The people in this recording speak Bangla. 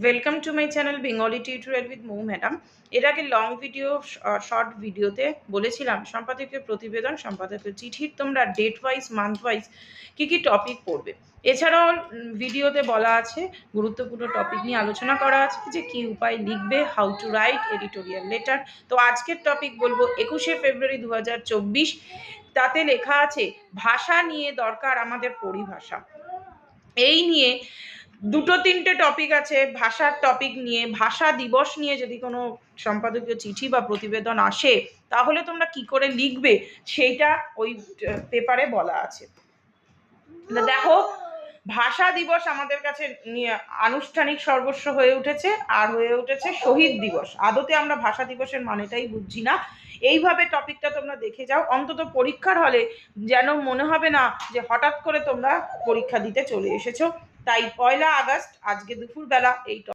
Welcome to my channel Bengali tutorial with Mou madam. এর আগে লং ভিডিও শর্ট ভিডিওতে বলেছিলাম সম্পাদকীয় প্রতিবেদন, সম্পাদকীয় চিঠির তোমরা ডেট ওয়াইজ মান্থ ওয়াইজ কী কী টপিক পড়বে। এছাড়াও ভিডিওতে বলা আছে, গুরুত্বপূর্ণ টপিক নিয়ে আলোচনা করা আছে যে কী উপায় লিখবে, how to right editorial letter. তো আজকের টপিক বলবো 21শে ফেব্রুয়ারি 2024। তাতে লেখা আছে ভাষা নিয়ে দরকার আমাদের পরিভাষা। এই নিয়ে দুটো তিনটে টপিক আছে ভাষার টপিক নিয়ে। ভাষা দিবস নিয়ে যদি কোনো সম্পাদকীয় চিঠি বা প্রতিবেদন আসে তাহলে তোমরা কি করে লিখবে সেইটা ওই পেপারে বলা আছে। দেখো, ভাষা দিবস আমাদের কাছে আনুষ্ঠানিক সর্বস্ব হয়ে উঠেছে, আর হয়ে উঠেছে শহীদ দিবস। আদতে আমরা ভাষা দিবসের মানেটাই বুঝছি না। এইভাবে টপিকটা তোমরা দেখে যাও, অন্তত পরীক্ষার হলে যেন মনে হবে না যে হঠাৎ করে তোমরা পরীক্ষা দিতে চলে এসেছো। তাই 1 আগস্ট আজকে দুপুরবেলা এই